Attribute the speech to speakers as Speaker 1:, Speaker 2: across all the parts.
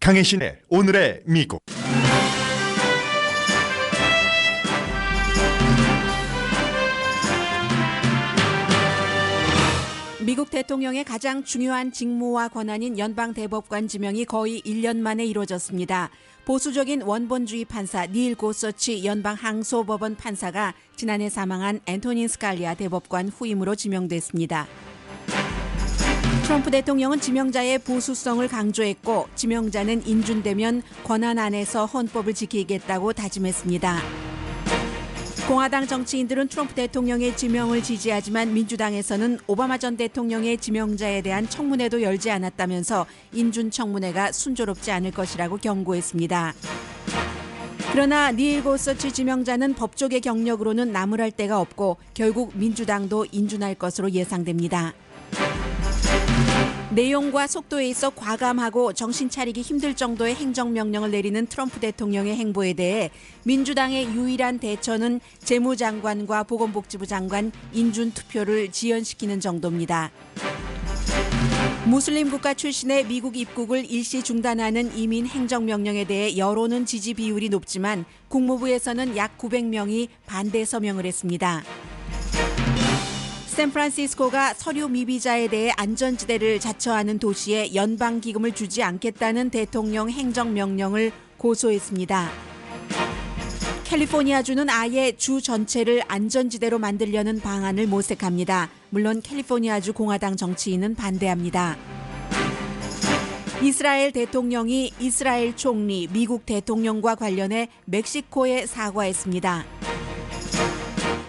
Speaker 1: 강혜신의 오늘의 미국.
Speaker 2: 미국 대통령의 가장 중요한 직무와 권한인 연방대법관 지명이 거의 1년 만에 이루어졌습니다. 보수적인 원본주의 판사 닐 고서치 연방항소법원 판사가 지난해 사망한 앤토니 스칼리아 대법관 후임으로 지명됐습니다. 트럼프 대통령은 지명자의 보수성을 강조했고 지명자는 인준되면 권한 안에서 헌법을 지키겠다고 다짐했습니다. 공화당 정치인들은 트럼프 대통령의 지명을 지지하지만 민주당에서는 오바마 전 대통령의 지명자에 대한 청문회도 열지 않았다면서 인준 청문회가 순조롭지 않을 것이라고 경고했습니다. 그러나 닐 고서치 지명자는 법조계 경력으로는 나무랄 데가 없고 결국 민주당도 인준할 것으로 예상됩니다. 내용과 속도에 있어 과감하고 정신 차리기 힘들 정도의 행정명령을 내리는 트럼프 대통령의 행보에 대해 민주당의 유일한 대처는 재무장관과 보건복지부 장관 인준 투표를 지연시키는 정도입니다. 무슬림 국가 출신의 미국 입국을 일시 중단하는 이민 행정명령에 대해 여론은 지지 비율이 높지만 국무부에서는 약 900명이 반대 서명을 했습니다. 샌프란시스코가 서류 미비자에 대해 안전지대를 자처하는 도시에 연방기금을 주지 않겠다는 대통령 행정명령을 고소했습니다. 캘리포니아주는 아예 주 전체를 안전지대로 만들려는 방안을 모색합니다. 물론 캘리포니아주 공화당 정치인은 반대합니다. 이스라엘 대통령이 이스라엘 총리, 미국 대통령과 관련해 멕시코에 사과했습니다.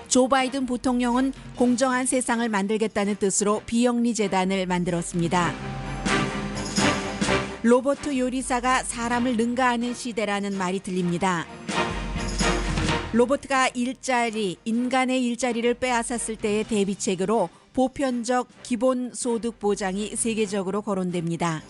Speaker 2: 조 바이든 부통령은 공정한 세상을 만들겠다는 뜻으로 비영리 재단을 만들었습니다. 로봇 요리사가 사람을 능가하는 시대라는 말이 들립니다. 로봇가 인간의 일자리를 빼앗았을 때의 대비책으로 보편적 기본소득 보장이 세계적으로 거론됩니다.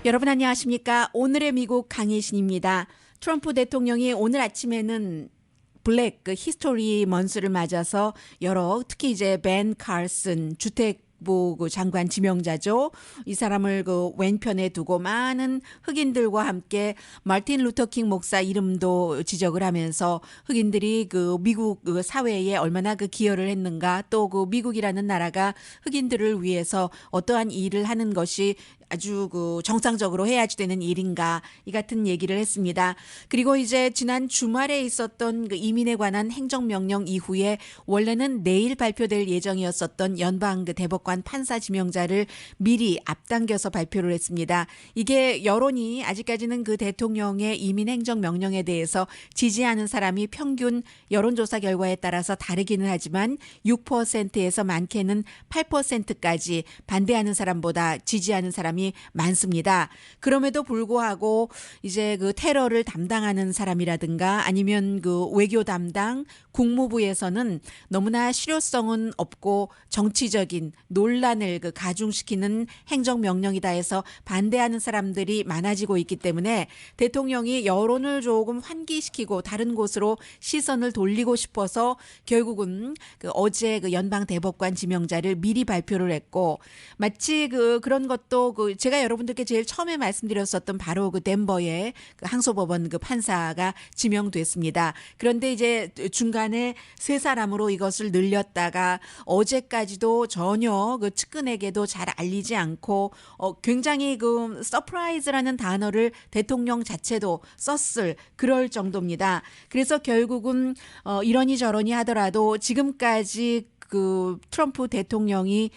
Speaker 2: 여러분 안녕하십니까? 오늘의 미국 강혜신입니다. 트럼프 대통령이 오늘 아침에는 블랙 히스토리 먼스를 맞아서 특히 이제 벤 칼슨 주택부 장관 지명자죠. 이 사람을 왼편에 두고 많은 흑인들과 함께 마틴 루터킹 목사 이름도 지적을 하면서 흑인들이 미국 사회에 얼마나 기여를 했는가, 또 미국이라는 나라가 흑인들을 위해서 어떠한 일을 하는 것이 아주 정상적으로 해야지 되는 일인가, 이 같은 얘기를 했습니다. 그리고 이제 지난 주말에 있었던 이민에 관한 행정명령 이후에 원래는 내일 발표될 예정이었었던 연방 대법관 판사 지명자를 미리 앞당겨서 발표를 했습니다. 이게 여론이 아직까지는 대통령의 이민 행정명령에 대해서 지지하는 사람이 평균 여론조사 결과에 따라서 다르기는 하지만 6%에서 많게는 8%까지 반대하는 사람보다 지지하는 사람이 많습니다. 그럼에도 불구하고 이제 테러를 담당하는 사람이라든가 아니면 외교 담당 국무부에서는 너무나 실효성은 없고 정치적인 논란을 가중시키는 행정명령이다 해서 반대하는 사람들이 많아지고 있기 때문에 대통령이 여론을 조금 환기시키고 다른 곳으로 시선을 돌리고 싶어서 결국은 어제 연방 대법관 지명자를 미리 발표를 했고, 마치 그런 것도 제가 여러분들께 제일 처음에 말씀드렸었던 바로 덴버의 항소법원 판사가 지명됐습니다. 그런데 이제 중간에 세 사람으로 이것을 늘렸다가 어제까지도 전혀 측근에게도 잘 알리지 않고 굉장히 서프라이즈라는 단어를 대통령 자체도 썼을 그럴 정도입니다. 그래서 결국은 이러니 저러니 하더라도 지금까지 트럼프 대통령이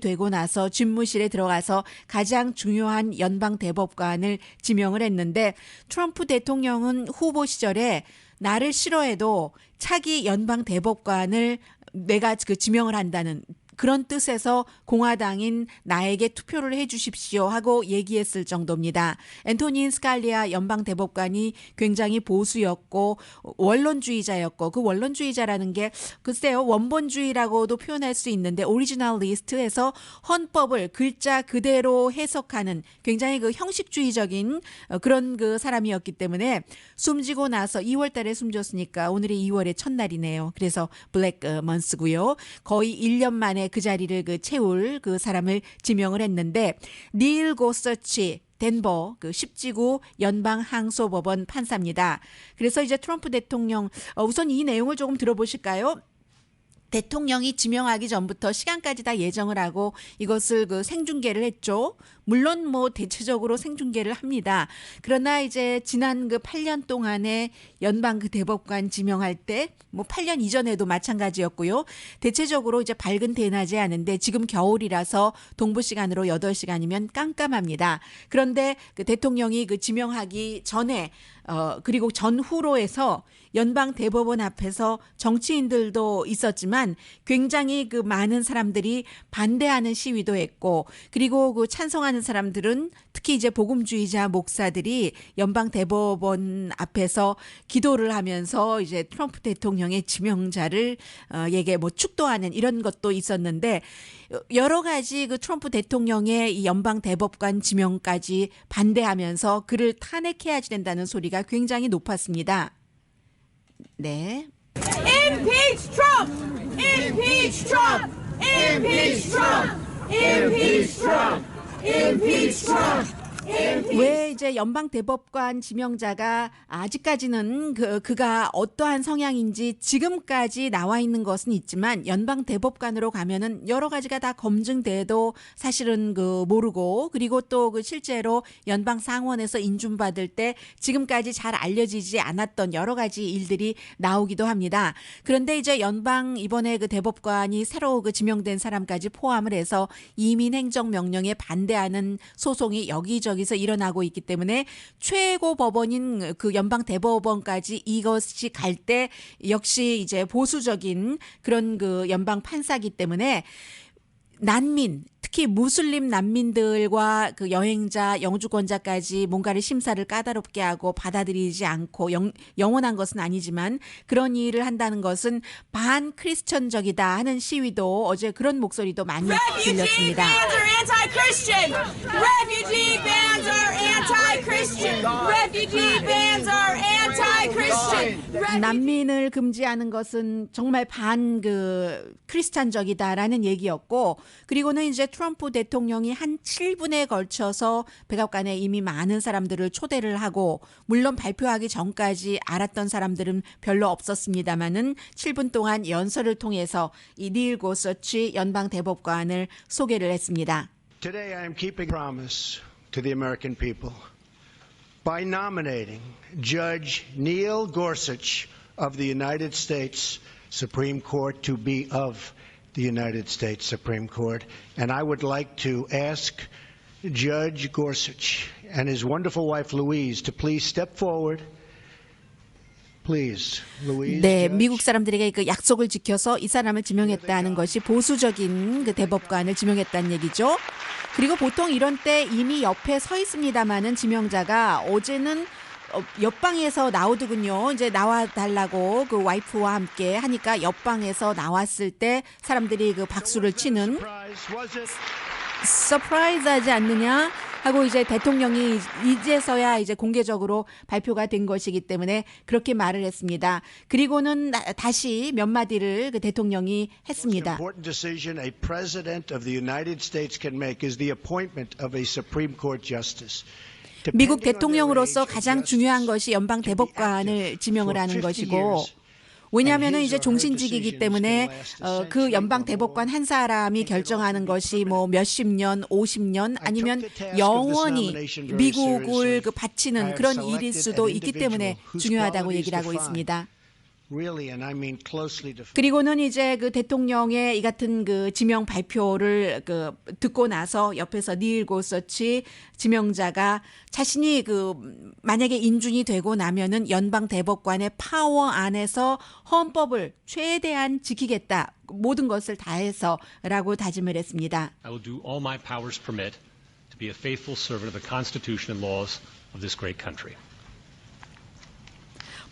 Speaker 2: 되고 나서 집무실에 들어가서 가장 중요한 연방 대법관을 지명을 했는데, 트럼프 대통령은 후보 시절에 나를 싫어해도 차기 연방 대법관을 내가 지명을 한다는 그런 뜻에서 공화당인 나에게 투표를 해 주십시오 하고 얘기했을 정도입니다. 앤토니 스칼리아 연방대법관이 굉장히 보수였고 원론주의자였고, 그 원론주의자라는 게 글쎄요, 원본주의라고도 표현할 수 있는데 오리지널리스트에서 헌법을 글자 그대로 해석하는 굉장히 형식주의적인 그런 사람이었기 때문에 숨지고 나서 2월 달에 숨졌으니까 오늘이 2월의 첫날이네요. 그래서 블랙 먼스고요. 거의 1년 만에 그 자리를 채울 그 사람을 지명을 했는데 닐 고서치 덴버 10지구 연방 항소법원 판사입니다. 그래서 이제 트럼프 대통령 우선 이 내용을 조금 들어보실까요? 대통령이 지명하기 전부터 시간까지 다 예정을 하고 이것을 생중계를 했죠. 물론 뭐 대체적으로 생중계를 합니다. 그러나 이제 지난 8년 동안에 연방 대법관 지명할 때 뭐 8년 이전에도 마찬가지였고요. 대체적으로 이제 밝은 대낮에 하는데 지금 겨울이라서 동부 시간으로 8시간이면 깜깜합니다. 그런데 대통령이 지명하기 전에 그리고 전후로 해서 연방 대법원 앞에서 정치인들도 있었지만 굉장히 많은 사람들이 반대하는 시위도 했고 그리고 찬성하는 사람들은 특히 이제 복음주의자 목사들이 연방 대법원 앞에서 기도를 하면서 이제 트럼프 대통령의 지명자를 에게 뭐 축도하는 이런 것도 있었는데 여러 가지 트럼프 대통령의 이 연방 대법관 지명까지 반대하면서 그를 탄핵해야 된다는 소리가 굉장히 높았습니다. 네.
Speaker 3: Impeach Trump! Impeach Trump! Impeach Trump! Impeach Trump! Impeach Trump!
Speaker 2: 왜 이제 연방 대법관 지명자가 아직까지는 그가 어떠한 성향인지 지금까지 나와 있는 것은 있지만 연방 대법관으로 가면은 여러 가지가 다 검증돼도 사실은 모르고 그리고 또 실제로 연방 상원에서 인준받을 때 지금까지 잘 알려지지 않았던 여러 가지 일들이 나오기도 합니다. 그런데 이제 연방 이번에 대법관이 새로 지명된 사람까지 포함을 해서 이민 행정 명령에 반대하는 소송이 여기저기서 일어나고 있기 때문에 최고 법원인 연방 대법원까지 이것이 갈 때 역시 이제 보수적인 그런 연방 판사기 때문에 난민, 특히 무슬림 난민들과 여행자, 영주권자까지 뭔가를 심사를 까다롭게 하고 받아들이지 않고 영원한 것은 아니지만 그런 일을 한다는 것은 반크리스천적이다 하는 시위도 어제 그런 목소리도 많이 들렸습니다.
Speaker 3: Anti-Christian! Refugee bans are anti-Christian! Refugee bans are anti-Christian!
Speaker 2: 난민을 금지하는 것은 정말 크리스찬적이다라는 얘기였고 그리고는 이제 트럼프 대통령이 한 7분에 걸쳐서 백악관에 이미 많은 사람들을 초대를 하고 물론 발표하기 전까지 알았던 사람들은 별로 없었습니다마는 7분 동안 연설을 통해서 이 닐 고서치 연방 대법관을 소개를 했습니다.
Speaker 4: Today I am keeping promise to the American people by nominating Judge Neil Gorsuch of the United States Supreme Court to be of the United States Supreme Court. And I would like to ask Judge Gorsuch and his wonderful wife Louise to please step forward. Please, Louise.
Speaker 2: 네,
Speaker 4: Judge.
Speaker 2: 미국 사람들에게 약속을 지켜서 이 사람을 지명했다는 것이 보수적인 대법관을 지명했다는 얘기죠. 그리고 보통 이런 때 이미 옆에 서 있습니다마는 지명자가 어제는 옆방에서 나오더군요. 이제 나와달라고 와이프와 함께 하니까 옆방에서 나왔을 때 사람들이 박수를 치는
Speaker 4: Surprise, was it?
Speaker 2: 서프라이즈 하지 않느냐 하고 이제 대통령이 이제서야 이제 공개적으로 발표가 된 것이기 때문에 그렇게 말을 했습니다. 그리고는 다시 몇 마디를 대통령이 했습니다.
Speaker 4: Important decision a president of the United States can make is the appointment of a Supreme Court justice.
Speaker 2: 미국 대통령으로서 가장 중요한 것이 연방 대법관을 지명을 하는 것이고 왜냐하면은 이제 종신직이기 때문에 그 연방 대법관 한 사람이 결정하는 것이 뭐 몇십 년, 50년 아니면 영원히 미국을 바치는 그런 일일 수도 있기 때문에 중요하다고 얘기를 하고 있습니다. 그리고는 이제 대통령의 이 같은 지명 발표를 듣고 나서 옆에서 닐 고서치 지명자가 자신이 만약에 인준이 되고 나면은 연방 대법관의 파워 안에서 헌법을 최대한 지키겠다. 모든 것을 다해서라고 다짐을 했습니다.
Speaker 5: I will do all my powers permit to be a faithful servant of the Constitution and laws of this great country.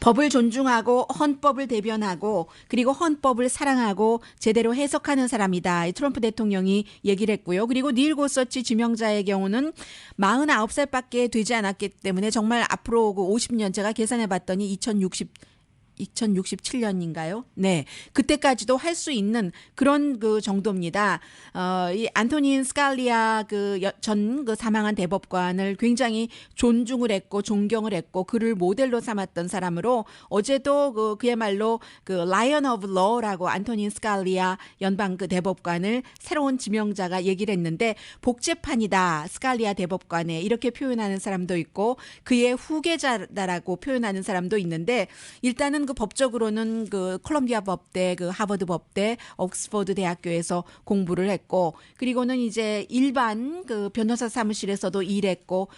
Speaker 2: 법을 존중하고 헌법을 대변하고 그리고 헌법을 사랑하고 제대로 해석하는 사람이다. 트럼프 대통령이 얘기를 했고요. 그리고 닐 고서치 지명자의 경우는 49살밖에 되지 않았기 때문에 정말 앞으로 50년 제가 계산해 봤더니 2067년인가요? 네. 그때까지도 할 수 있는 그런 그 정도입니다. 이 안토닌 스칼리아 전 사망한 대법관을 굉장히 존중을 했고 존경을 했고 그를 모델로 삼았던 사람으로 어제도 그야말로 라이언 오브 러라고 안토닌 스칼리아 연방 대법관을 새로운 지명자가 얘기를 했는데 복제판이다. 스칼리아 대법관에 이렇게 표현하는 사람도 있고 그의 후계자다라고 표현하는 사람도 있는데 일단은 법적으로는 콜롬비아 법대, 하버드 법대, 옥스퍼드 대학교에서 공부를 했고 그리고는 이제 일반 변호사 사무실에서도 일했고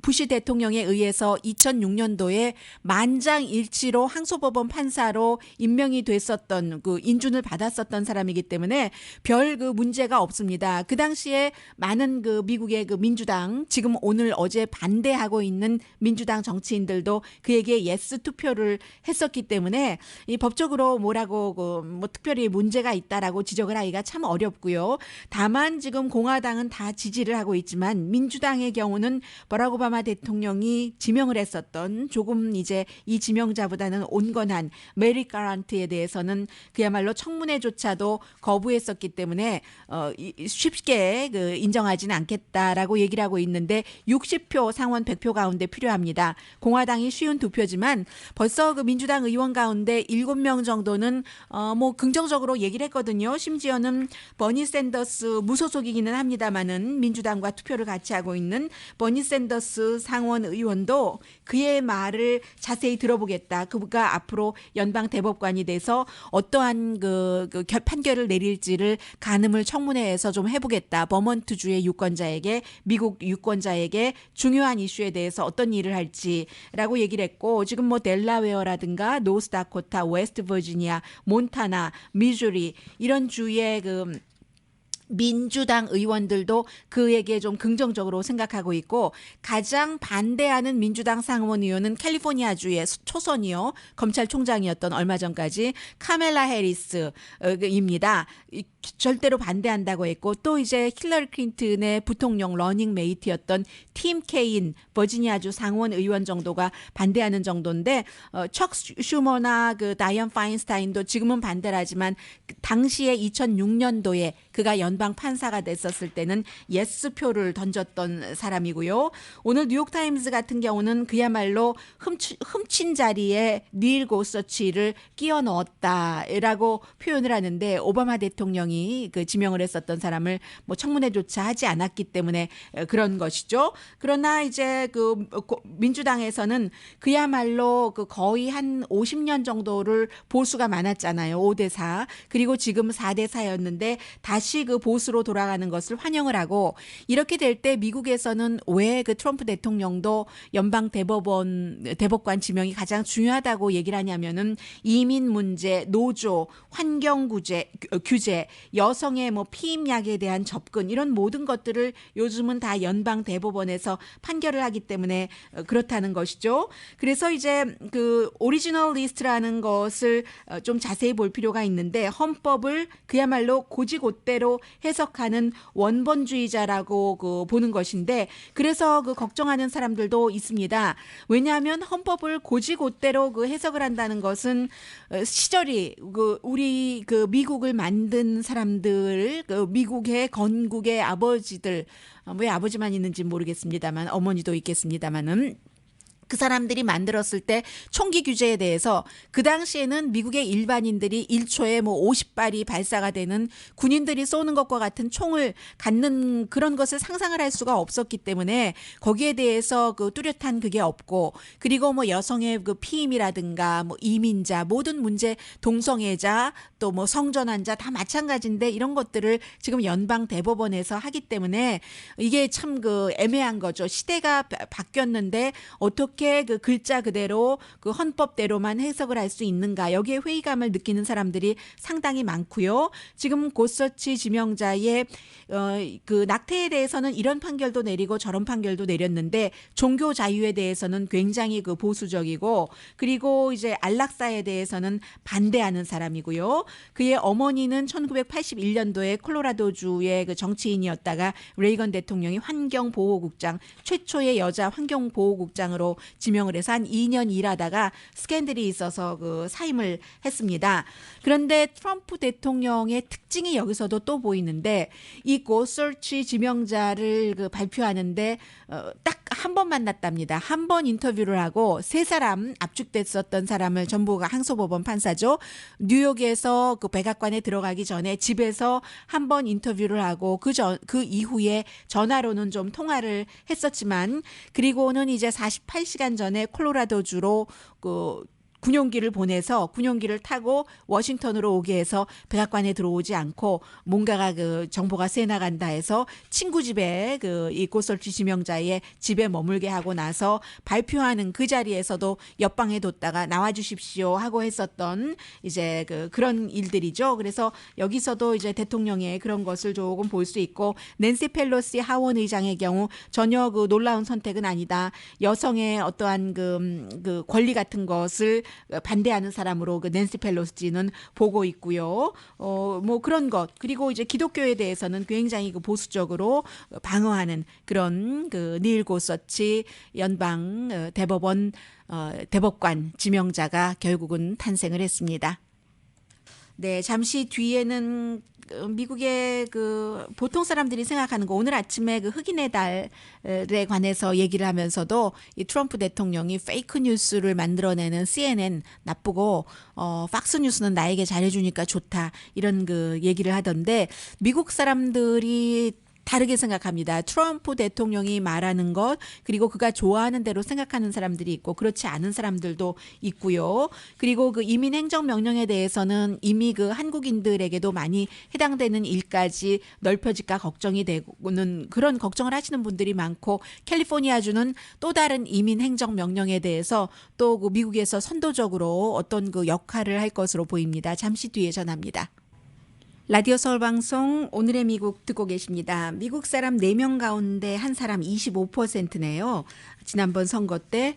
Speaker 2: 부시 대통령에 의해서 2006년도에 만장일치로 항소법원 판사로 임명이 됐었던 인준을 받았었던 사람이기 때문에 별 문제가 없습니다. 그 당시에 많은 미국의 민주당 지금 오늘 어제 반대하고 있는 민주당 정치인들도 그에게 예스 투표를 했었기 때문에 이 법적으로 뭐라고 특별히 문제가 있다라고 지적을 하기가 참 어렵고요. 다만 지금 공화당은 다 지지를 하고 있지만 민주당의 경우는 버락 오바마 대통령이 지명을 했었던 조금 이제 이 지명자보다는 온건한 메리 가란트에 대해서는 그야말로 청문회조차도 거부했었기 때문에 쉽게 인정하지는 않겠다라고 얘기를 하고 있는데 60표 상원 100표 가운데 필요합니다. 공화당이 쉬운 2표지만 벌써 민주당 의원 가운데 7명 정도는 뭐 긍정적으로 얘기를 했거든요. 심지어는 버니 샌더스 무소속이기는 합니다만은 민주당과 투표를 같이 하고 있는 버니 샌더스 상원 의원도 그의 말을 자세히 들어보겠다. 그가 앞으로 연방 대법관이 돼서 어떠한 판결을 내릴지를 간음을 청문회에서 좀 해보겠다. 버먼트주의 유권자에게 미국 유권자에게 중요한 이슈에 대해서 어떤 일을 할지라고 얘기를 했고 지금 뭐 델라웨어라든가 노스다코타, 웨스트 버지니아, 몬타나, 미주리 이런 주의 민주당 의원들도 그에게 좀 긍정적으로 생각하고 있고 가장 반대하는 민주당 상원 의원은 캘리포니아주의 초선이요. 검찰총장이었던 얼마 전까지 카멜라 해리스입니다. 절대로 반대한다고 했고 또 이제 힐러리 클린턴의 부통령 러닝 메이트였던 팀 케인 버지니아주 상원 의원 정도가 반대하는 정도인데 척 슈머나 다이언 파인스타인도 지금은 반대를 하지만 당시에 2006년도에 그가 연방 판사가 됐었을 때는 예스 표를 던졌던 사람이고요. 오늘 뉴욕타임스 같은 경우는 그야말로 훔친 자리에 닐 고서치를 끼워 넣었다라고 표현을 하는데 오바마 대통령이 지명을 했었던 사람을 뭐 청문회조차 하지 않았기 때문에 그런 것이죠. 그러나 이제 민주당에서는 그야말로 거의 한 50년 정도를 보수가 많았잖아요. 5대4 그리고 지금 4대4였는데 다시 보수로 돌아가는 것을 환영을 하고 이렇게 될 때 미국에서는 왜 트럼프 대통령도 연방 대법관 지명이 가장 중요하다고 얘기를 하냐면은 이민 문제, 노조, 환경 규제, 여성의 피임약에 대한 접근 이런 모든 것들을 요즘은 다 연방 대법원에서 판결을 하기 때문에 그렇다는 것이죠. 그래서 이제 오리지널 리스트라는 것을 좀 자세히 볼 필요가 있는데 헌법을 그야말로 고지곳대로 해석하는 원본주의자라고 보는 것인데 그래서 걱정하는 사람들도 있습니다. 왜냐하면 헌법을 고지곳대로 해석을 한다는 것은 시절이 우리 미국을 만든 사람들 미국의 건국의 아버지들 왜 아버지만 있는지 모르겠습니다만 어머니도 있겠습니다만은 그 사람들이 만들었을 때 총기 규제에 대해서 그 당시에는 미국의 일반인들이 1초에 50발이 발사가 되는 군인들이 쏘는 것과 같은 총을 갖는 그런 것을 상상을 할 수가 없었기 때문에 거기에 대해서 뚜렷한 그게 없고 그리고 여성의 피임이라든가 이민자 모든 문제 동성애자 또 성전환자 다 마찬가지인데 이런 것들을 지금 연방 대법원에서 하기 때문에 이게 참 애매한 거죠. 시대가 바뀌었는데 어떻게 글자 그대로 헌법대로만 해석을 할 수 있는가 여기에 회의감을 느끼는 사람들이 상당히 많고요. 지금 고서치 지명자의 낙태에 대해서는 이런 판결도 내리고 저런 판결도 내렸는데 종교 자유에 대해서는 굉장히 보수적이고 그리고 이제 안락사에 대해서는 반대하는 사람이고요. 그의 어머니는 1981년도에 콜로라도주의 정치인이었다가 레이건 대통령이 환경보호국장 최초의 여자 환경보호국장으로 지명을 해서 한 2년 일하다가 스캔들이 있어서 그 사임을 했습니다. 그런데 트럼프 대통령의 특징이 여기서도 또 보이는데 이 고서치 지명자를 그 발표하는데 딱 한 번 만났답니다. 한 번 인터뷰를 하고 세 사람 압축됐었던 사람을 전부가 항소법원 판사죠. 뉴욕에서 그 백악관에 들어가기 전에 집에서 한 번 인터뷰를 하고 그 이후에 전화로는 좀 통화를 했었지만 그리고는 이제 48시간 전에 콜로라도주로 그 군용기를 보내서 군용기를 타고 워싱턴으로 오게 해서 백악관에 들어오지 않고 뭔가가 그 정보가 새 나간다 해서 친구 집에 그 이 고서치 지명자의 집에 머물게 하고 나서 발표하는 그 자리에서도 옆방에 뒀다가 나와 주십시오 하고 했었던 이제 그런 일들이죠. 그래서 여기서도 이제 대통령의 그런 것을 조금 볼 수 있고 낸시 펠로시 하원 의장의 경우 전혀 그 놀라운 선택은 아니다. 여성의 어떠한 그 권리 같은 것을 반대하는 사람으로 그 낸시 펠로시는 보고 있고요. 뭐 그런 것 그리고 이제 기독교에 대해서는 굉장히 그 보수적으로 방어하는 그런 그 닐 고서치 연방 대법관 지명자가 결국은 탄생을 했습니다. 네, 잠시 뒤에는 미국의 그 보통 사람들이 생각하는 거 오늘 아침에 그 흑인의 달에 관해서 얘기를 하면서도 이 트럼프 대통령이 페이크 뉴스를 만들어내는 CNN 나쁘고 팍스 뉴스는 나에게 잘해주니까 좋다 이런 그 얘기를 하던데 미국 사람들이 다르게 생각합니다. 트럼프 대통령이 말하는 것 그리고 그가 좋아하는 대로 생각하는 사람들이 있고 그렇지 않은 사람들도 있고요. 그리고 그 이민 행정 명령에 대해서는 이미 그 한국인들에게도 많이 해당되는 일까지 넓혀질까 걱정이 되고는 그런 걱정을 하시는 분들이 많고 캘리포니아주는 또 다른 이민 행정 명령에 대해서 또 그 미국에서 선도적으로 어떤 그 역할을 할 것으로 보입니다. 잠시 뒤에 전합니다. 라디오 서울 방송 오늘의 미국 듣고 계십니다. 미국 사람 4명 가운데 한 사람 25%네요. 지난번 선거 때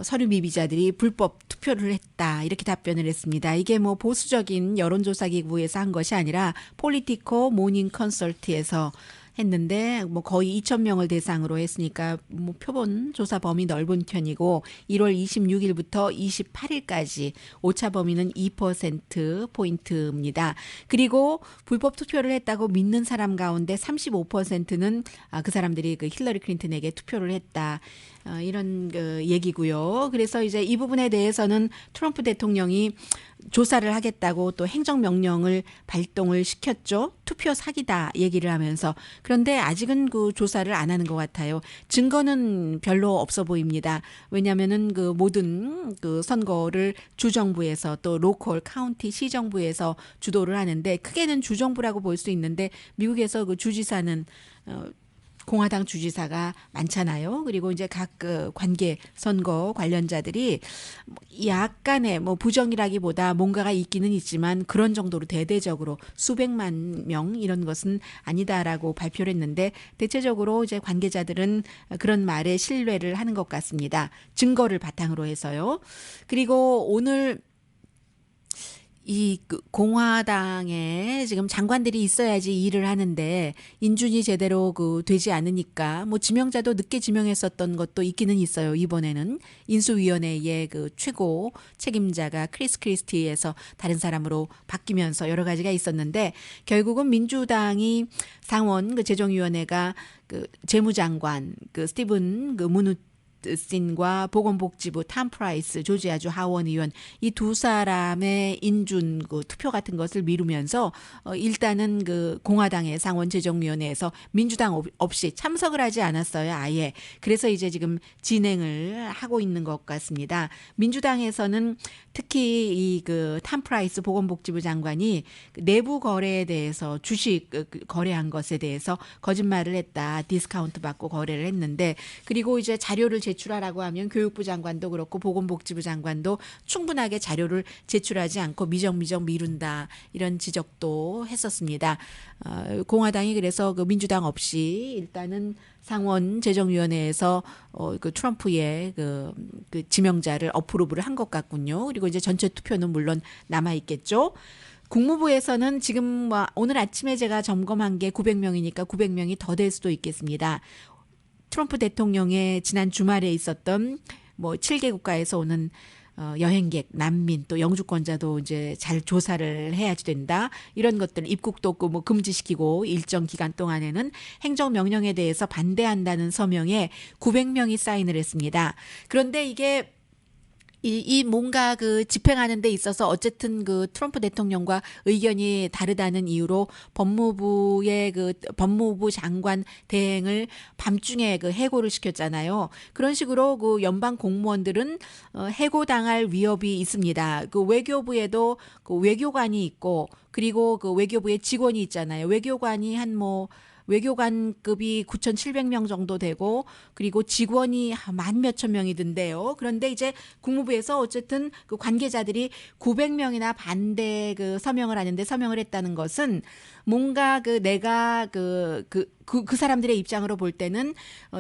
Speaker 2: 서류 미비자들이 불법 투표를 했다 이렇게 답변을 했습니다. 이게 뭐 보수적인 여론조사 기구에서 한 것이 아니라 폴리티코 모닝 컨설트에서 했는데 뭐 거의 2,000명을 대상으로 했으니까 뭐 표본 조사 범위 넓은 편이고 1월 26일부터 28일까지 오차 범위는 2%포인트입니다. 그리고 불법 투표를 했다고 믿는 사람 가운데 35%는 그 사람들이 그 힐러리 클린턴에게 투표를 했다. 이런 그 얘기고요. 그래서 이제 이 부분에 대해서는 트럼프 대통령이 조사를 하겠다고 또 행정명령을 발동을 시켰죠. 투표 사기다 얘기를 하면서. 그런데 아직은 그 조사를 안 하는 것 같아요. 증거는 별로 없어 보입니다. 왜냐하면은 그 모든 그 선거를 주정부에서 또 로컬, 카운티, 시정부에서 주도를 하는데 크게는 주정부라고 볼 수 있는데 미국에서 그 주지사는 공화당 주지사가 많잖아요. 그리고 이제 각 그 관계 선거 관련자들이 약간의 뭐 부정이라기보다 뭔가가 있기는 있지만 그런 정도로 대대적으로 수백만 명 이런 것은 아니다라고 발표를 했는데 대체적으로 이제 관계자들은 그런 말에 신뢰를 하는 것 같습니다. 증거를 바탕으로 해서요. 그리고 오늘 이 공화당에 지금 장관들이 있어야지 일을 하는데 인준이 제대로 그 되지 않으니까 뭐 지명자도 늦게 지명했었던 것도 있기는 있어요. 이번에는 인수위원회의 그 최고 책임자가 크리스 크리스티에서 다른 사람으로 바뀌면서 여러 가지가 있었는데 결국은 민주당이 상원 그 재정위원회가 그 재무장관 그 스티븐 그 문우신과 보건복지부 탐 프라이스 조지아주 하원 의원 이 두 사람의 인준 그 투표 같은 것을 미루면서 일단은 그 공화당의 상원재정위원회에서 민주당 없이 참석을 하지 않았어요. 아예. 그래서 이제 지금 진행을 하고 있는 것 같습니다. 민주당에서는 특히 이 그 탐 프라이스 보건복지부 장관이 내부 거래에 대해서 주식 거래한 것에 대해서 거짓말을 했다. 디스카운트 받고 거래를 했는데 그리고 이제 자료를 제출하라고 하면 교육부 장관도 그렇고 보건복지부 장관도 충분하게 자료를 제출하지 않고 미적 미룬다 이런 지적도 했었습니다. 공화당이 그래서 그 민주당 없이 일단은 상원 재정위원회에서 그 트럼프의 그 지명자를 어프로브를 한 것 같군요. 그리고 이제 전체 투표는 물론 남아 있겠죠. 국무부에서는 지금 오늘 아침에 제가 점검한 게 900명이니까 900명이 더 될 수도 있겠습니다. 트럼프 대통령의 지난 주말에 있었던 뭐 7개 국가에서 오는 여행객, 난민, 또 영주권자도 이제 잘 조사를 해야지 된다. 이런 것들 입국도 없고 뭐 금지시키고 일정 기간 동안에는 행정명령에 대해서 반대한다는 서명에 900명이 사인을 했습니다. 그런데 이게 이 뭔가 그 집행하는 데 있어서 어쨌든 그 트럼프 대통령과 의견이 다르다는 이유로 법무부의 그 법무부 장관 대행을 밤중에 그 해고를 시켰잖아요. 그런 식으로 그 연방 공무원들은 해고당할 위협이 있습니다. 그 외교부에도 그 외교관이 있고 그리고 그 외교부에 직원이 있잖아요. 외교관이 외교관급이 9,700명 정도 되고 그리고 직원이 만 몇천 명이던데요. 그런데 이제 국무부에서 어쨌든 그 관계자들이 900명이나 반대 그 서명을 하는데 서명을 했다는 것은 뭔가 그 내가 그 사람들의 입장으로 볼 때는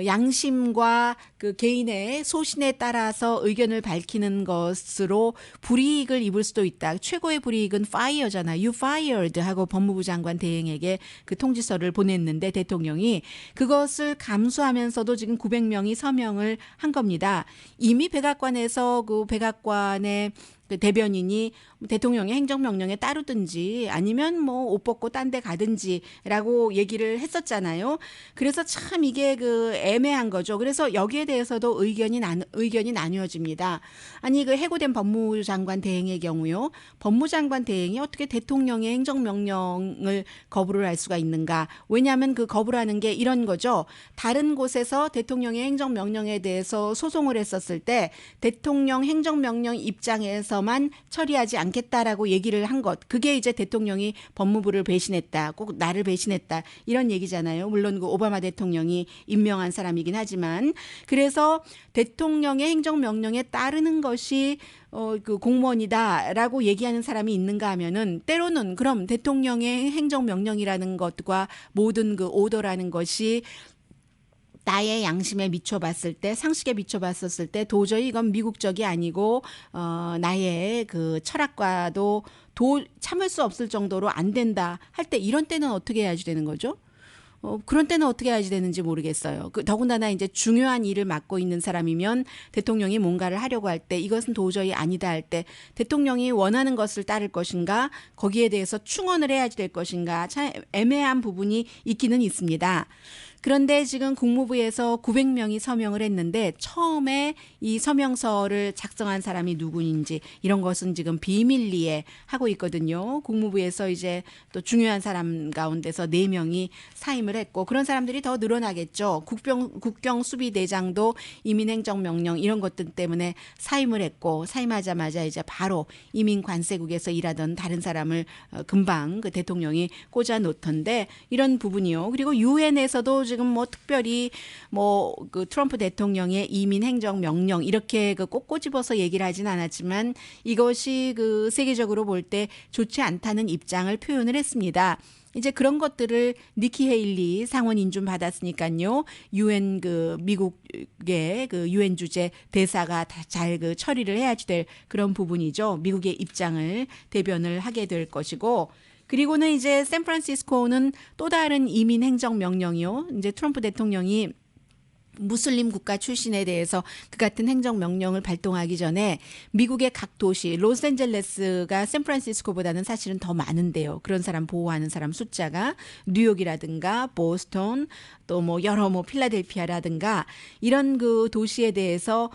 Speaker 2: 양심과 그 개인의 소신에 따라서 의견을 밝히는 것으로 불이익을 입을 수도 있다. 최고의 불이익은 fire잖아. You fired 하고 법무부 장관 대행에게 그 통지서를 보냈는데 대통령이 그것을 감수하면서도 지금 900명이 서명을 한 겁니다. 이미 백악관에서 그 백악관의 그 대변인이 대통령의 행정명령에 따르든지 아니면 뭐 옷 벗고 딴 데 가든지라고 얘기를 했었잖아요. 그래서 참 이게 그 애매한 거죠. 그래서 여기에 대해서도 의견이 나뉘어집니다. 아니 그 해고된 법무부 장관 대행의 경우요. 법무부 장관 대행이 어떻게 대통령의 행정명령을 거부를 할 수가 있는가? 왜냐하면 그 거부라는 게 이런 거죠. 다른 곳에서 대통령의 행정명령에 대해서 소송을 했었을 때 대통령 행정명령 입장에서만 처리하지 않겠다라고 얘기를 한 것. 그게 이제 대통령이 법무부를 배신했다. 꼭 나를 배신했다. 이런 얘기잖아요. 물론 그 오바마 대통령이 임명한 사람이긴 하지만 그래서 대통령의 행정명령에 따르는 것이 그 공무원이다라고 얘기하는 사람이 있는가 하면은 때로는 그럼 대통령의 행정명령이라는 것과 모든 그 오더라는 것이 나의 양심에 미쳐봤을 때, 상식에 미쳐봤었을 때 도저히 이건 미국적이 아니고 나의 그 철학과도 참을 수 없을 정도로 안 된다 할 때 이런 때는 어떻게 해야지 되는 거죠? 그런 때는 어떻게 해야지 되는지 모르겠어요. 더군다나 이제 중요한 일을 맡고 있는 사람이면 대통령이 뭔가를 하려고 할 때 이것은 도저히 아니다 할 때 대통령이 원하는 것을 따를 것인가 거기에 대해서 충원을 해야지 될 것인가 참 애매한 부분이 있기는 있습니다. 그런데 지금 국무부에서 900명이 서명을 했는데 처음에 이 서명서를 작성한 사람이 누구인지 이런 것은 지금 비밀리에 하고 있거든요. 국무부에서 이제 또 중요한 사람 가운데서 4명이 사임을 했고 그런 사람들이 더 늘어나겠죠. 국경수비대장도 이민행정명령 이런 것들 때문에 사임을 했고 사임하자마자 이제 바로 이민관세국에서 일하던 다른 사람을 금방 그 대통령이 꽂아 놓던데 이런 부분이요. 그리고 유엔에서도 지금 뭐 특별히 뭐 그 트럼프 대통령의 이민 행정 명령 이렇게 그 꼭 꼬집어서 얘기를 하진 않았지만 이것이 그 세계적으로 볼 때 좋지 않다는 입장을 표현을 했습니다. 이제 그런 것들을 니키 헤일리 상원 인준 받았으니까요. 유엔 그 미국의 그 유엔 주재 대사가 잘 그 처리를 해야지 될 그런 부분이죠. 미국의 입장을 대변을 하게 될 것이고 그리고는 이제 샌프란시스코는 또 다른 이민 행정 명령이요. 이제 트럼프 대통령이 무슬림 국가 출신에 대해서 그 같은 행정명령을 발동하기 전에 미국의 각 도시 로스앤젤레스가 샌프란시스코보다는 사실은 더 많은데요. 그런 사람 보호하는 사람 숫자가 뉴욕이라든가 보스턴 또 뭐 여러 뭐 필라델피아라든가 이런 그 도시에 대해서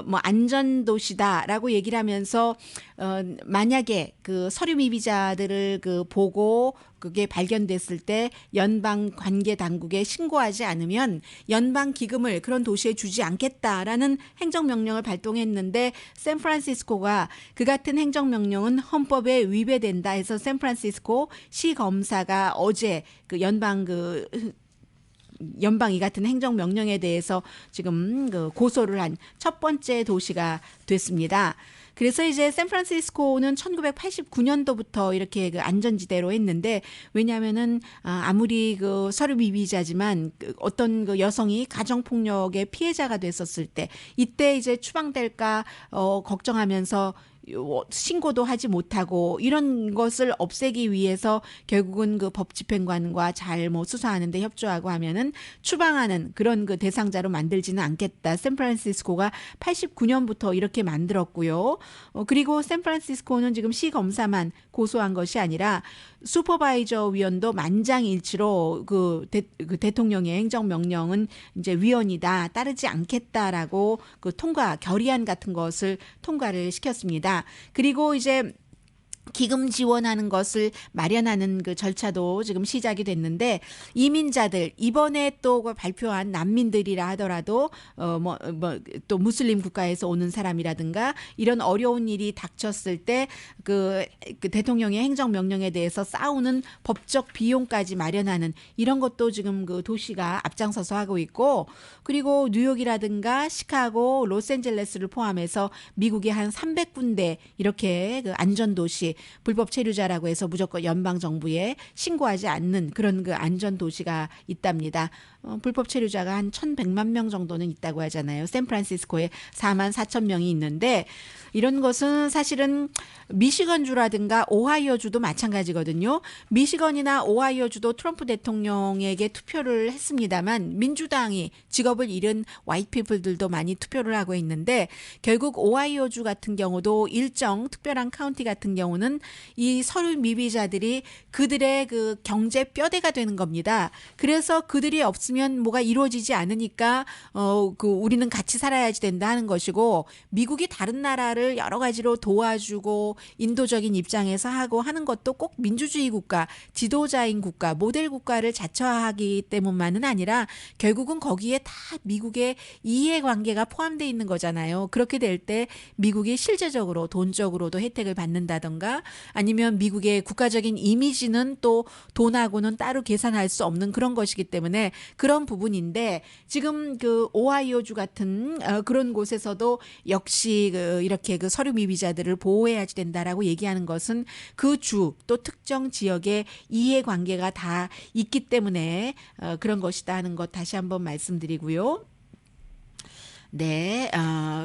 Speaker 2: 뭐 안전 도시다라고 얘기를 하면서 만약에 그 서류 미비자들을 그 보고 그게 발견됐을 때 연방 관계 당국에 신고하지 않으면 연방 기금을 그런 도시에 주지 않겠다라는 행정명령을 발동했는데 샌프란시스코가 그 같은 행정명령은 헌법에 위배된다 해서 샌프란시스코 시 검사가 어제 그 연방이 같은 행정명령에 대해서 지금 그 고소를 한 첫 번째 도시가 됐습니다. 그래서 이제 샌프란시스코는 1989년도부터 이렇게 그 안전지대로 했는데 왜냐하면은 아무리 그 서류 미비자지만 어떤 그 여성이 가정폭력의 피해자가 됐었을 때 이때 이제 추방될까 걱정하면서 신고도 하지 못하고 이런 것을 없애기 위해서 결국은 그 법집행관과 잘 뭐 수사하는데 협조하고 하면은 추방하는 그런 그 대상자로 만들지는 않겠다. 샌프란시스코가 89년부터 이렇게 만들었고요. 그리고 샌프란시스코는 지금 시 검사만 고소한 것이 아니라 슈퍼바이저 위원도 만장일치로 그 대통령의 행정명령은 이제 위헌이다, 따르지 않겠다라고 그 결의안 같은 것을 통과를 시켰습니다. 그리고 이제 기금 지원하는 것을 마련하는 그 절차도 지금 시작이 됐는데 이민자들 이번에 또 발표한 난민들이라 하더라도 또 무슬림 국가에서 오는 사람이라든가 이런 어려운 일이 닥쳤을 때 그 대통령의 행정 명령에 대해서 싸우는 법적 비용까지 마련하는 이런 것도 지금 그 도시가 앞장서서 하고 있고 그리고 뉴욕이라든가 시카고, 로스앤젤레스를 포함해서 미국의 한 300군데 이렇게 그 안전도시 불법 체류자라고 해서 무조건 연방 정부에 신고하지 않는 그런 그 안전 도시가 있답니다. 불법 체류자가 한 1,100만 명 정도는 있다고 하잖아요. 샌프란시스코에 4만 4천 명이 있는데 이런 것은 사실은 미시건주라든가 오하이오주도 마찬가지거든요. 미시건이나 오하이오주도 트럼프 대통령에게 투표를 했습니다만 민주당이 직업을 잃은 화이트피플들도 많이 투표를 하고 있는데 결국 오하이오주 같은 경우도 일정 특별한 카운티 같은 경우는 이 서류 미비자들이 그들의 그 경제 뼈대가 되는 겁니다. 그래서 그들이 없으면 뭐가 이루어지지 않으니까 우리는 같이 살아야지 된다 하는 것이고 미국이 다른 나라를 여러 가지로 도와주고 인도적인 입장에서 하고 하는 것도 꼭 민주주의 국가, 지도자인 국가, 모델 국가를 자처하기 때문만은 아니라 결국은 거기에 다 미국의 이해관계가 포함되어 있는 거잖아요. 그렇게 될 때 미국이 실제적으로 돈적으로도 혜택을 받는다던가 아니면 미국의 국가적인 이미지는 또 돈하고는 따로 계산할 수 없는 그런 것이기 때문에 그런 부분인데 지금 그 오하이오주 같은 그런 곳에서도 역시 이렇게 그 서류 미비자들을 보호해야 된다라고 얘기하는 것은 그 주 또 특정 지역의 이해관계가 다 있기 때문에 그런 것이다 하는 것 다시 한번 말씀드리고요. 네,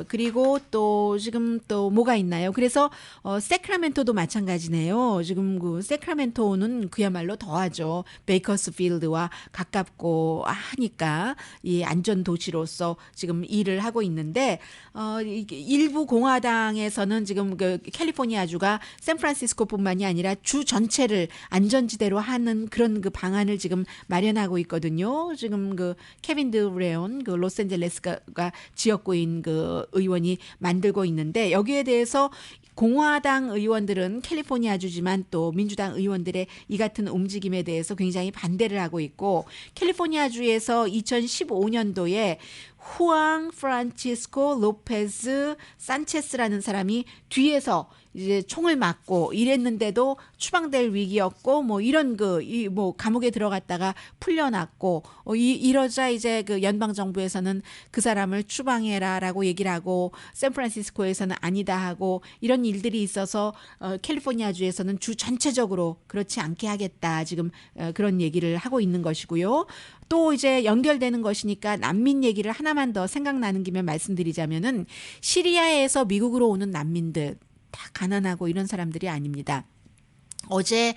Speaker 2: 그리고 또 지금 또 뭐가 있나요? 그래서 세크라멘토도 마찬가지네요. 지금 그 세크라멘토는 그야말로 더하죠. 베이커스필드와 가깝고 하니까 이 안전 도시로서 지금 일을 하고 있는데 일부 공화당에서는 지금 그 캘리포니아주가 샌프란시스코뿐만이 아니라 주 전체를 안전지대로 하는 그런 그 방안을 지금 마련하고 있거든요. 지금 그 케빈 드브레온 그 로스앤젤레스가 지역구인 그 의원이 만들고 있는데 여기에 대해서 공화당 의원들은 캘리포니아주지만 또 민주당 의원들의 이 같은 움직임에 대해서 굉장히 반대를 하고 있고 캘리포니아주에서 2015년도에 후앙 프란치스코 로페즈 산체스라는 사람이 뒤에서 이제 총을 맞고 이랬는데도 추방될 위기였고 뭐 이런 뭐 감옥에 들어갔다가 풀려났고 이러자 이제 그 연방 정부에서는 그 사람을 추방해라라고 얘기를 하고 샌프란시스코에서는 아니다 하고 이런 일들이 있어서 캘리포니아주에서는 주 전체적으로 그렇지 않게 하겠다 지금 그런 얘기를 하고 있는 것이고요. 또 이제 연결되는 것이니까 난민 얘기를 하나만 더 생각나는 김에 말씀드리자면은 시리아에서 미국으로 오는 난민들 다 가난하고 이런 사람들이 아닙니다. 어제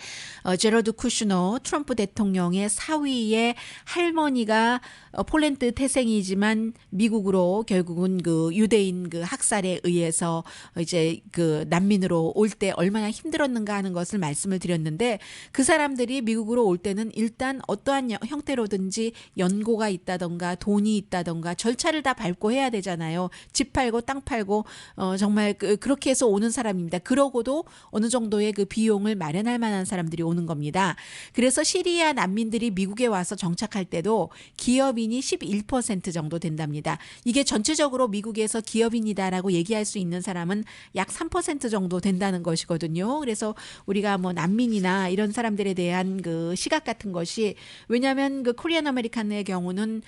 Speaker 2: 제러드 쿠슈너 트럼프 대통령의 사위의 할머니가 폴란드 태생이지만 미국으로 결국은 그 유대인 그 학살에 의해서 이제 그 난민으로 올 때 얼마나 힘들었는가 하는 것을 말씀을 드렸는데 그 사람들이 미국으로 올 때는 일단 어떠한 형태로든지 연고가 있다던가 돈이 있다던가 절차를 다 밟고 해야 되잖아요. 집 팔고 땅 팔고 정말 그렇게 해서 오는 사람입니다. 그러고도 어느 정도의 그 비용을 마련할 만한 사람들이 오는 겁니다. 그래서 시리아 난민들이 미국에 와서 정착할 때도 기업인이 11% 정도 된답니다. 이게 전체적으로 미국에서 기업인이다라고 얘기할 수 있는 사람은 약 3% 정도 된다는 것이거든요. 그래서 우리가 뭐 난민이나 이런 사람들에 대한 그 시각 같은 것이 왜냐하면 그 코리안 아메리칸의 경우는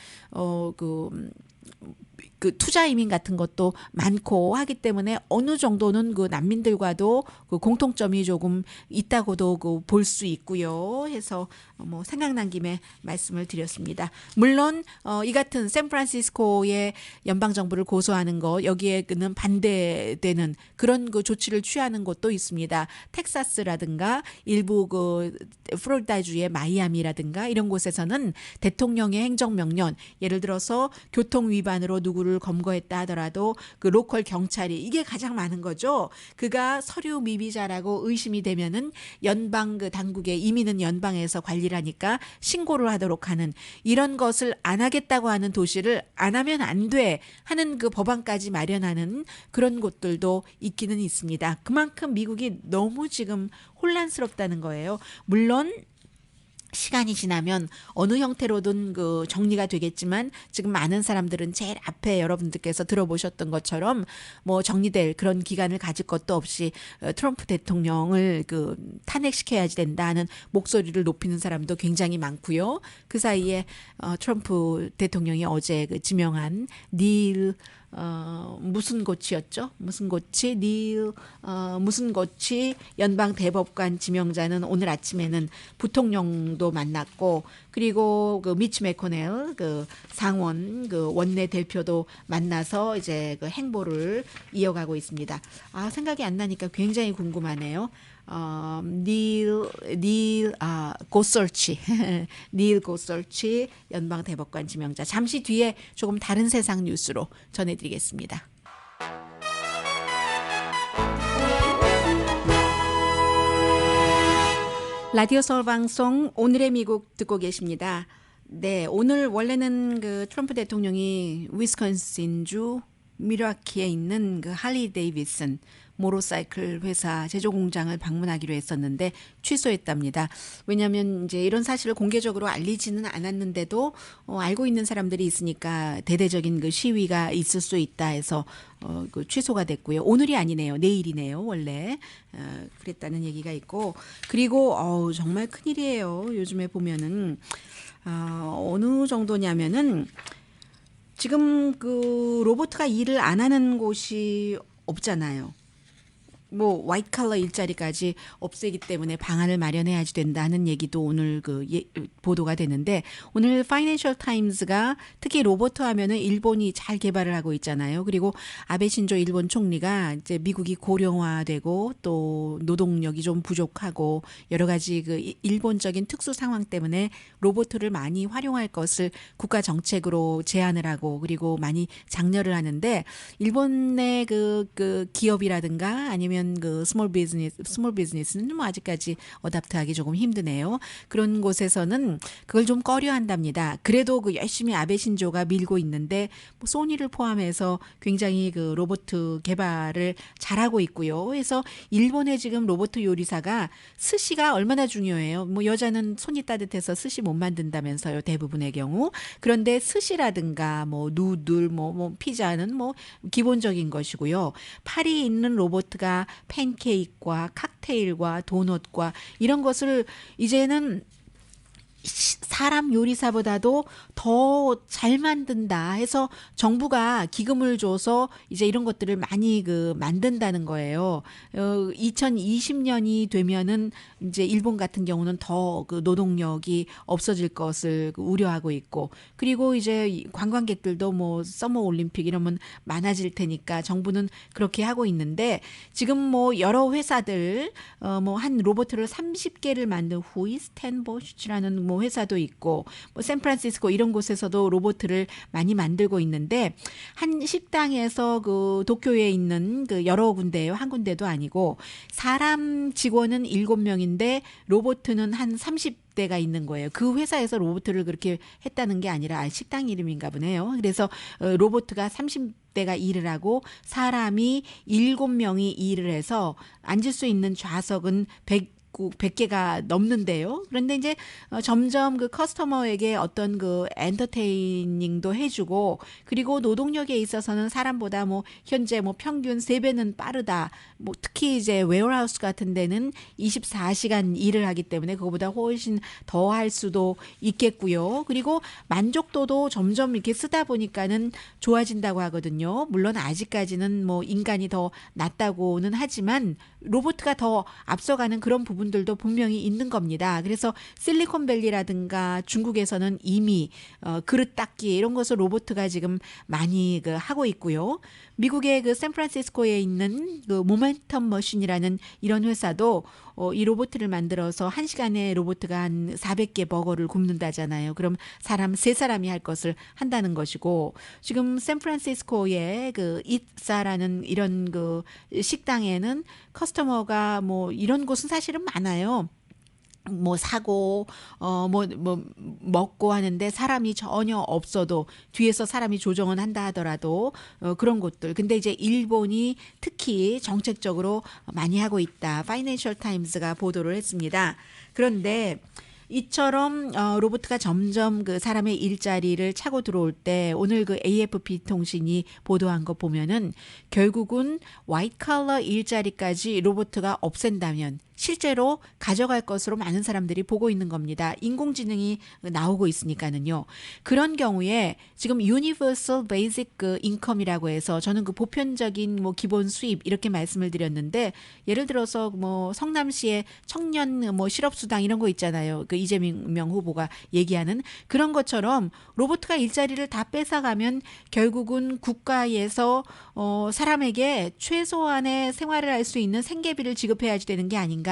Speaker 2: 그 투자 이민 같은 것도 많고 하기 때문에 어느 정도는 그 난민들과도 그 공통점이 조금 있다고도 그 볼 수 있고요. 해서 뭐 생각난 김에 말씀을 드렸습니다. 물론 이 같은 샌프란시스코의 연방 정부를 고소하는 거 여기에는 반대되는 그런 그 조치를 취하는 곳도 있습니다. 텍사스라든가 일부 그 플로리다주의 마이애미라든가 이런 곳에서는 대통령의 행정명령, 예를 들어서 교통 위반으로 누구를 검거했다 하더라도 그 로컬 경찰이 이게 가장 많은 거죠. 그가 서류 미비자라고 의심이 되면은 연방 그 당국에 이민은 연방에서 관리를 하니까 신고를 하도록 하는 이런 것을 안 하겠다고 하는 도시를 안 하면 안 돼 하는 그 법안까지 마련하는 그런 곳들도 있기는 있습니다. 그만큼 미국이 너무 지금 혼란스럽다는 거예요. 물론 시간이 지나면 어느 형태로든 그 정리가 되겠지만 지금 많은 사람들은 제일 앞에 여러분들께서 들어보셨던 것처럼 뭐 정리될 그런 기간을 가질 것도 없이 트럼프 대통령을 그 탄핵시켜야지 된다는 목소리를 높이는 사람도 굉장히 많고요. 그 사이에 트럼프 대통령이 어제 그 지명한 닐 무슨 고치였죠? 무슨 고치? 무슨 고치 연방 대법관 지명자는 오늘 아침에는 부통령도 만났고 그리고 그 미치 매코넬 그 상원 그 원내 대표도 만나서 이제 그 행보를 이어가고 있습니다. 아, 생각이 안 나니까 굉장히 궁금하네요. 고설치 닐 고설치 연방 대법관 지명자 잠시 뒤에 조금 다른 세상 뉴스로 전해드리겠습니다. 라디오 서울 방송 오늘의 미국 듣고 계십니다. 네, 오늘 원래는 그 트럼프 대통령이 위스콘신주 미라키에 있는 그 할리 데이비슨 모tor사이클 회사 제조 공장을 방문하기로 했었는데 취소했답니다. 왜냐하면 이제 이런 사실을 공개적으로 알리지는 않았는데도 알고 있는 사람들이 있으니까 대대적인 그 시위가 있을 수 있다 해서 그 취소가 됐고요. 오늘이 아니네요. 내일이네요. 원래 그랬다는 얘기가 있고 그리고 정말 큰일이에요. 요즘에 보면은 어느 정도냐면은 지금 그 로봇가 일을 안 하는 곳이 없잖아요. 뭐 화이트 칼러 일자리까지 없애기 때문에 방안을 마련해야지 된다는 얘기도 오늘 그 보도가 되는데 오늘 파이낸셜 타임스가 특히 로봇 하면은 일본이 잘 개발을 하고 있잖아요. 그리고 아베 신조 일본 총리가 이제 미국이 고령화되고 또 노동력이 좀 부족하고 여러 가지 그 일본적인 특수 상황 때문에 로봇을 많이 활용할 것을 국가 정책으로 제안을 하고 그리고 많이 장려를 하는데 일본의 그 기업이라든가 아니면 그 스몰 비즈니스는 뭐 아직까지 어답트하기 조금 힘드네요. 그런 곳에서는 그걸 좀 꺼려한답니다. 그래도 그 열심히 아베 신조가 밀고 있는데 뭐 소니를 포함해서 굉장히 그 로봇 개발을 잘하고 있고요. 그래서 일본의 지금 로봇 요리사가 스시가 얼마나 중요해요. 뭐 여자는 손이 따뜻해서 스시 못 만든다면서요. 대부분의 경우. 그런데 스시라든가 뭐 누들 뭐 피자는 뭐 기본적인 것이고요. 팔이 있는 로봇가 팬케이크와 칵테일과 도넛과 이런 것을 이제는 사람 요리사보다도 더 잘 만든다 해서 정부가 기금을 줘서 이제 이런 것들을 많이 그 만든다는 거예요. 2020년이 되면은 이제 일본 같은 경우는 더 그 노동력이 없어질 것을 우려하고 있고 그리고 이제 관광객들도 뭐 서머 올림픽 이러면 많아질 테니까 정부는 그렇게 하고 있는데 지금 뭐 여러 회사들 뭐 한 로봇을 30개를 만든 후이스텐보시라는 뭐 회사도 있고 뭐 샌프란시스코 이런 곳에서도 로봇을 많이 만들고 있는데 한 식당에서 그 도쿄에 있는 그 여러 군데예요. 한 군데도 아니고 사람 직원은 7명인데 로봇은 한 30대가 있는 거예요. 그 회사에서 로봇을 그렇게 했다는 게 아니라 식당 이름인가 보네요. 그래서 로봇가 30대가 일을 하고 사람이 7명이 일을 해서 앉을 수 있는 좌석은 100개가 넘는데요. 그런데 이제 점점 그 커스터머에게 어떤 그 엔터테이닝도 해주고 그리고 노동력에 있어서는 사람보다 뭐 현재 뭐 평균 3배는 빠르다. 뭐 특히 이제 웨어하우스 같은 데는 24시간 일을 하기 때문에 그거보다 훨씬 더 할 수도 있겠고요. 그리고 만족도도 점점 이렇게 쓰다 보니까는 좋아진다고 하거든요. 물론 아직까지는 뭐 인간이 더 낫다고는 하지만 로봇가 더 앞서가는 그런 부분들도 분명히 있는 겁니다. 그래서 실리콘밸리라든가 중국에서는 이미 그릇 닦기 이런 것을 로봇가 지금 많이 그 하고 있고요. 미국의 그 샌프란시스코에 있는 그 모멘텀 머신이라는 이런 회사도 이 로봇을 만들어서 1시간에 로봇가 한 400개 버거를 굽는다잖아요. 그럼 사람 3사람이 할 것을 한다는 것이고 지금 샌프란시스코의 그 이사라는 이런 그 식당에는 커스터머가 뭐 이런 곳은 사실은 많아요. 뭐 사고 뭐 먹고 하는데 사람이 전혀 없어도 뒤에서 사람이 조정은 한다 하더라도 그런 곳들. 근데 이제 일본이 특히 정책적으로 많이 하고 있다. 파이낸셜 타임스가 보도를 했습니다. 그런데 이처럼 로봇가 점점 그 사람의 일자리를 차고 들어올 때 오늘 그 AFP 통신이 보도한 거 보면은 결국은 화이트 칼러 일자리까지 로봇가 없앤다면 실제로 가져갈 것으로 많은 사람들이 보고 있는 겁니다. 인공지능이 나오고 있으니까는요. 그런 경우에 지금 Universal Basic 그 인컴이라고 해서 저는 그 보편적인 뭐 기본 수입 이렇게 말씀을 드렸는데 예를 들어서 뭐 성남시의 청년 뭐 실업수당 이런 거 있잖아요. 그 이재명 후보가 얘기하는 그런 것처럼 로봇가 일자리를 다 뺏어가면 결국은 국가에서 사람에게 최소한의 생활을 할 수 있는 생계비를 지급해야지 되는 게 아닌가.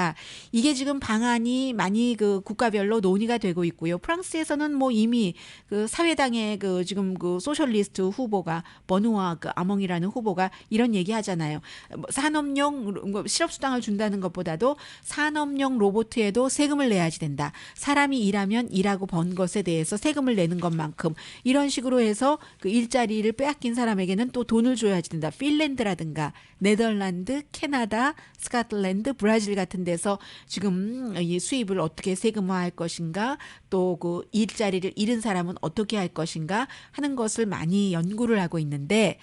Speaker 2: 이게 지금 방안이 많이 그 국가별로 논의가 되고 있고요. 프랑스에서는 뭐 이미 그 사회당의 그 지금 그 소셜리스트 후보가 버누아 그 아몽이라는 후보가 이런 얘기 하잖아요. 산업용 실업수당을 준다는 것보다도 산업용 로봇에도 세금을 내야지 된다. 사람이 일하면 일하고 번 것에 대해서 세금을 내는 것만큼 이런 식으로 해서 그 일자리를 빼앗긴 사람에게는 또 돈을 줘야지 된다. 핀란드라든가 네덜란드, 캐나다, 스코틀랜드, 브라질 같은 데서 지금 이 수입을 어떻게 세금화할 것인가 또 그 일자리를 잃은 사람은 어떻게 할 것인가 하는 것을 많이 연구를 하고 있는데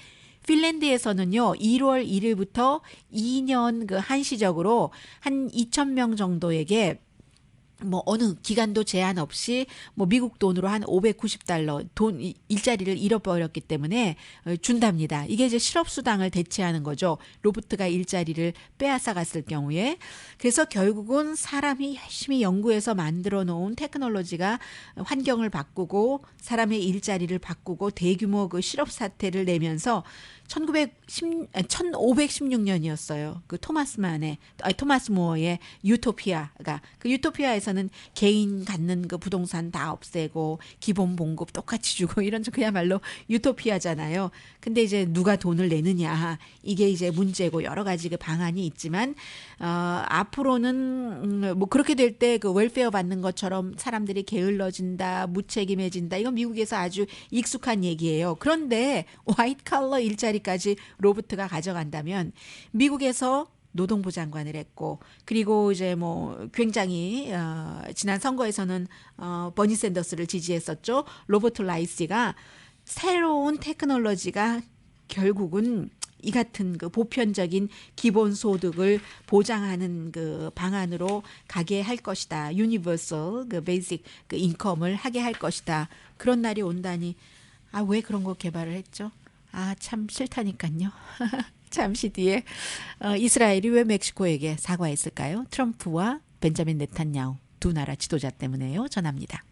Speaker 2: 핀란드에서는요, 1월 1일부터 2년 그 한시적으로 한 2,000명 정도에게 뭐 어느 기간도 제한 없이 뭐 미국 돈으로 한 $590 돈 일자리를 잃어버렸기 때문에 준답니다. 이게 이제 실업수당을 대체하는 거죠. 로봇가 일자리를 빼앗아 갔을 경우에. 그래서 결국은 사람이 열심히 연구해서 만들어 놓은 테크놀로지가 환경을 바꾸고 사람의 일자리를 바꾸고 대규모 그 실업 사태를 내면서 1516년이었어요. 그 토마스 모어의 유토피아가 그 유토피아에서는 개인 갖는 그 부동산 다 없애고 기본 봉급 똑같이 주고 이런 그야말로 유토피아잖아요. 근데 이제 누가 돈을 내느냐 이게 이제 문제고 여러 가지 그 방안이 있지만 앞으로는 뭐 그렇게 될 때 그 웰페어 받는 것처럼 사람들이 게을러진다, 무책임해진다. 이건 미국에서 아주 익숙한 얘기예요. 그런데 화이트 칼러 일자리까지 로봇가 가져간다면 미국에서 노동부 장관을 했고 그리고 이제 뭐 굉장히 지난 선거에서는 버니 샌더스를 지지했었죠. 로버트 라이시가 새로운 테크놀로지가 결국은 이 같은 그 보편적인 기본소득을 보장하는 그 방안으로 가게 할 것이다. 유니버설 그 베이직 그 인컴을 하게 할 것이다. 그런 날이 온다니 왜 그런 거 개발을 했죠? 참 싫다니까요. 잠시 뒤에 이스라엘이 왜 멕시코에게 사과했을까요? 트럼프와 벤자민 네탄야후 두 나라 지도자 때문에요. 전합니다.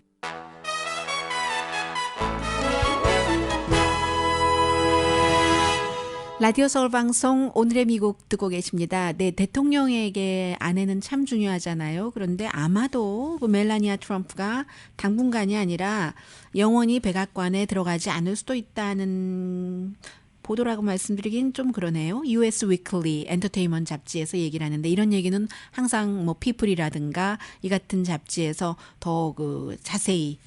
Speaker 2: 라디오 서울 방송 오늘의 미국 듣고 계십니다. 네, 대통령에게 아내는 참 중요하잖아요. 그런데 아마도 그 멜라니아 트럼프가 당분간이 아니라 영원히 백악관에 들어가지 않을 수도 있다는 보도라고 말씀드리긴 좀 그러네요. US Weekly 엔터테인먼트 잡지에서 얘기를 하는데 이런 얘기는 항상 뭐 피플이라든가 이 같은 잡지에서 더 그 자세히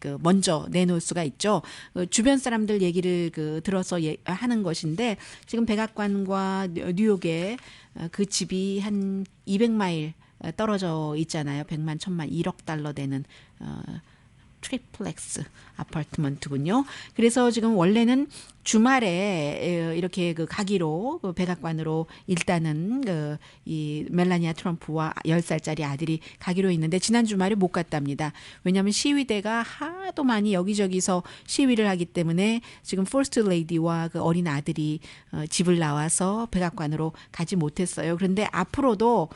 Speaker 2: 그 먼저 내놓을 수가 있죠. 주변 사람들 얘기를 그 들어서 하는 것인데 지금 백악관과 뉴욕에 그 집이 한 200마일 떨어져 있잖아요. 100만, 1000만, 1억 달러 되는 트리플렉스 아파트먼트군요. 그래서 지금 원래는 주말에 이렇게 그 가기로 그 백악관으로 일단은 이 멜라니아 트럼프와 10살짜리 아들이 가기로 있는데 지난 주말에 못 갔답니다. 왜냐하면 시위대가 하도 많이 여기저기서 시위를 하기 때문에 지금 퍼스트 레이디와 그 어린 아들이 집을 나와서 백악관으로 가지 못했어요. 그런데 앞으로도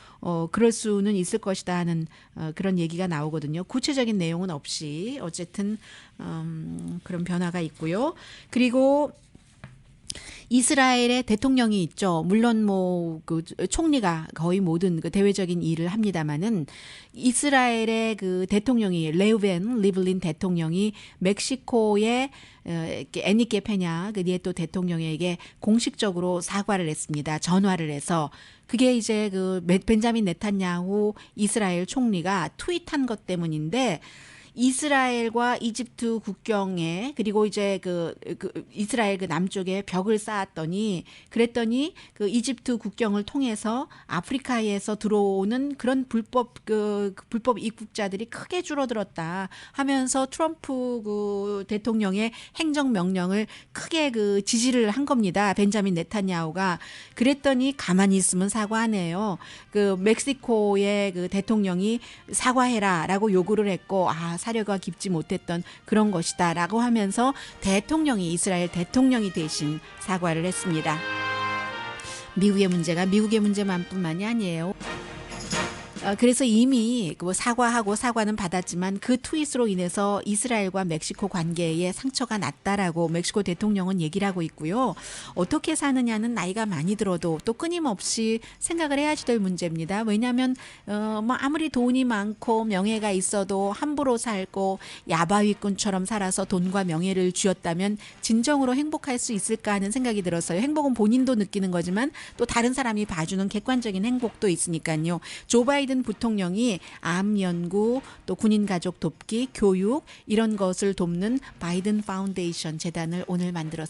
Speaker 2: 그럴 수는 있을 것이다 하는 그런 얘기가 나오거든요. 구체적인 내용은 없이 어쨌든 그런 변화가 있고요. 그리고 이스라엘의 대통령이 있죠. 물론 뭐 그 총리가 거의 모든 그 대외적인 일을 합니다만은 이스라엘의 그 대통령이 레우벤 리블린 대통령이 멕시코의 에니케 페냐 그 니에토 대통령에게 공식적으로 사과를 했습니다. 전화를 해서 그게 이제 그 벤자민 네탄야후 이스라엘 총리가 트윗한 것 때문인데 이스라엘과 이집트 국경에 그리고 이제 그 이스라엘 그 남쪽에 벽을 쌓았더니 그랬더니 그 이집트 국경을 통해서 아프리카에서 들어오는 그런 불법 입국자들이 크게 줄어들었다 하면서 트럼프 그 대통령의 행정 명령을 크게 그 지지를 한 겁니다. 벤자민 네탄야후가 그랬더니 가만히 있으면 사과하네요. 그 멕시코의 그 대통령이 사과해라라고 요구를 했고 사려가 깊지 못했던 그런 것이다라고 하면서 대통령이 이스라엘 대통령이 대신 사과를 했습니다. 미국의 문제가 미국의 문제만뿐만이 아니에요. 그래서 이미 뭐 사과하고 사과는 받았지만 그 트윗으로 인해서 이스라엘과 멕시코 관계에 상처가 났다라고 멕시코 대통령은 얘기를 하고 있고요. 어떻게 사느냐는 나이가 많이 들어도 또 끊임없이 생각을 해야지 될 문제입니다. 왜냐하면 뭐 아무리 돈이 많고 명예가 있어도 함부로 살고 야바위꾼처럼 살아서 돈과 명예를 쥐었다면 진정으로 행복할 수 있을까 하는 생각이 들었어요. 행복은 본인도 느끼는 거지만 또 다른 사람이 봐주는 객관적인 행복도 있으니까요. 조 바이든 부통령이 암 연구 또 군인 가족 돕기 교육 이런 것을 돕는 바이든 파운데이션 재단을 오늘 만들었습니다.